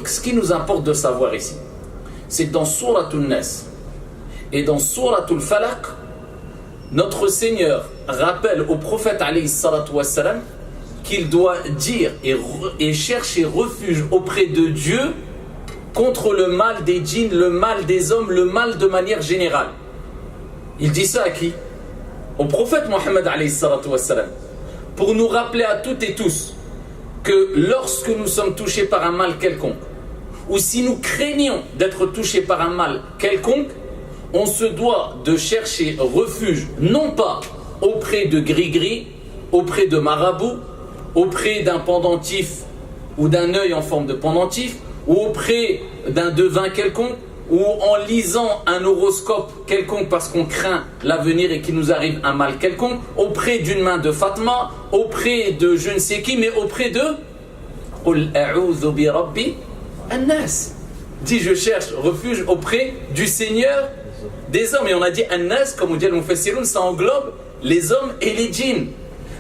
Donc ce qui nous importe de savoir ici, c'est que dans Souratul Nas et dans Souratul Falaq, notre Seigneur rappelle au prophète alayhi salatu wassalam qu'il doit dire et chercher refuge auprès de Dieu contre le mal des djinns, le mal des hommes, le mal de manière générale. Il dit ça à qui? Au prophète Mohammed alayhi salatu wassalam, pour nous rappeler à toutes et tous que lorsque nous sommes touchés par un mal quelconque, ou si nous craignons d'être touchés par un mal quelconque, on se doit de chercher refuge, non pas auprès de gris-gris, auprès de marabouts, auprès d'un pendentif ou d'un œil en forme de pendentif, ou auprès d'un devin quelconque, ou en lisant un horoscope quelconque parce qu'on craint l'avenir et qu'il nous arrive un mal quelconque, auprès d'une main de Fatma, auprès de je ne sais qui, mais auprès de Qul a'udhu bi rabbi an-nas. Dit je cherche refuge auprès du Seigneur des hommes. Et on a dit an-nas, comme on dit al-Mufassirun, ça englobe les hommes et les djinns.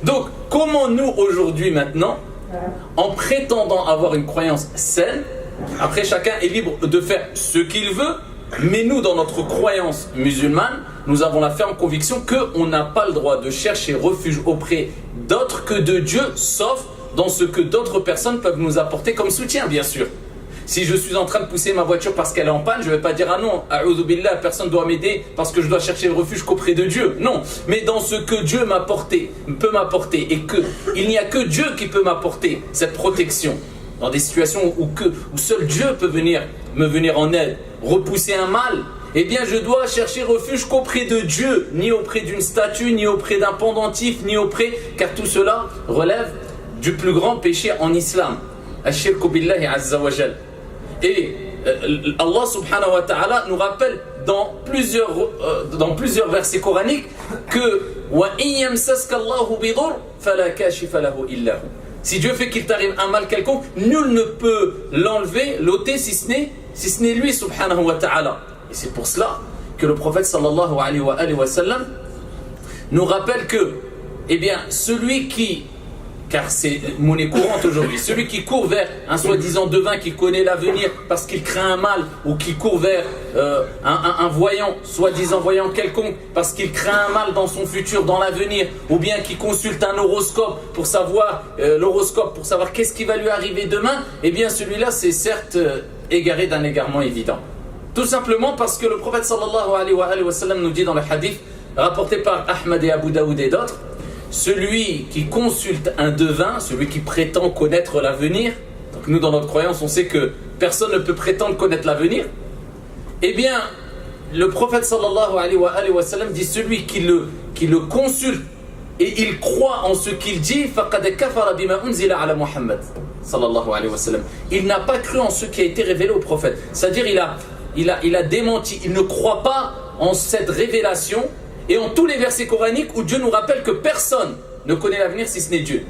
Donc comment nous aujourd'hui maintenant, en prétendant avoir une croyance saine, après chacun est libre de faire ce qu'il veut, mais nous dans notre croyance musulmane, nous avons la ferme conviction qu'on n'a pas le droit de chercher refuge auprès d'autres que de Dieu, sauf dans ce que d'autres personnes peuvent nous apporter comme soutien, bien sûr. Si je suis en train de pousser ma voiture parce qu'elle est en panne, je ne vais pas dire ah non, a'udhu billah, personne ne doit m'aider parce que je dois chercher le refuge qu'auprès de Dieu. Non, mais dans ce que Dieu peut m'apporter et qu'il n'y a que Dieu qui peut m'apporter cette protection. Dans des situations où seul Dieu peut me venir en aide, repousser un mal, eh bien je dois chercher refuge qu'auprès de Dieu, ni auprès d'une statue, ni auprès d'un pendentif, car tout cela relève du plus grand péché en islam, Ash-shirku billahi azza wa jal. Et Allah subhanahu wa ta'ala nous rappelle dans plusieurs versets coraniques que wa in yamsaska Allahu bidur fala kashifa lahu illa hu. Si Dieu fait qu'il t'arrive un mal quelconque, nul ne peut l'enlever, l'ôter si ce n'est lui subhanahu wa ta'ala. Et c'est pour cela que le prophète sallallahu alayhi wa sallam nous rappelle que, eh bien, celui qui, car c'est monnaie courante aujourd'hui, celui qui court vers un soi-disant devin qui connaît l'avenir parce qu'il craint un mal, ou qui court vers un voyant, soi-disant voyant quelconque parce qu'il craint un mal dans son futur, dans l'avenir, ou bien qui consulte un horoscope pour savoir qu'est-ce qui va lui arriver demain, eh bien celui-là c'est certes égaré d'un égarement évident. Tout simplement parce que le prophète sallallahu alayhi wa sallam nous dit dans le hadith rapporté par Ahmad et Abu Daoud et d'autres, celui qui consulte un devin, celui qui prétend connaître l'avenir, donc nous dans notre croyance on sait que personne ne peut prétendre connaître l'avenir, eh bien le prophète sallallahu alayhi wa sallam dit celui qui le consulte et il croit en ce qu'il dit, faqad kafara bima unzila ala Muhammad sallallahu alayhi wa sallam. Il n'a pas cru en ce qui a été révélé au prophète, c'est-à-dire il a démenti, il ne croit pas en cette révélation et en tous les versets coraniques où Dieu nous rappelle que personne ne connaît l'avenir si ce n'est Dieu.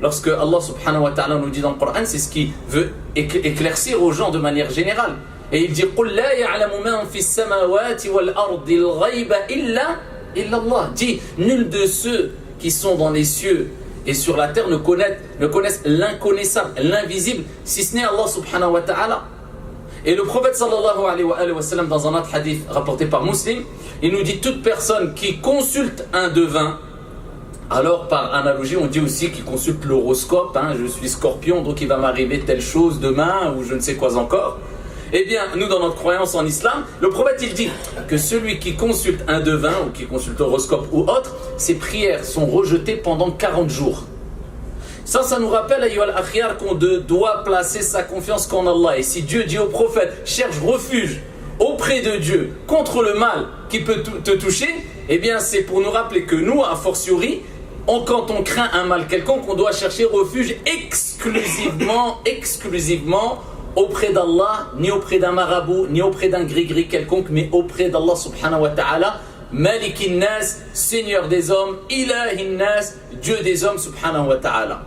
Lorsque Allah subhanahu wa ta'ala nous dit dans le Coran, c'est ce qu'il veut éclaircir aux gens de manière générale. Et il dit قُلْ لَا يَعْلَمُ مَنْ فِي السَّمَاوَاتِ وَالْأَرْضِ الْغَيْبَ إِلَّا اللَّهِ. Dit, nul de ceux qui sont dans les cieux et sur la terre ne connaissent l'inconnaissable, l'invisible, si ce n'est Allah subhanahu wa ta'ala. Et le prophète sallallahu alayhi wa sallam dans un autre hadith rapporté par Muslim, il nous dit toute personne qui consulte un devin, alors par analogie on dit aussi qu'il consulte l'horoscope, je suis scorpion donc il va m'arriver telle chose demain ou je ne sais quoi encore. Eh bien nous dans notre croyance en islam, le prophète il dit que celui qui consulte un devin ou qui consulte l'horoscope ou autre, ses prières sont rejetées pendant 40 jours. Ça nous rappelle, ayyuhal akhyar, qu'on doit placer sa confiance qu'en Allah. Et si Dieu dit au prophète, cherche refuge auprès de Dieu contre le mal qui peut te toucher, eh bien c'est pour nous rappeler que nous, a fortiori, quand on craint un mal quelconque, on doit chercher refuge exclusivement auprès d'Allah, ni auprès d'un marabout, ni auprès d'un gris-gris quelconque, mais auprès d'Allah subhanahu wa ta'ala, Malikin Nas, Seigneur des hommes, Ilahin Nas, Dieu des hommes subhanahu wa ta'ala.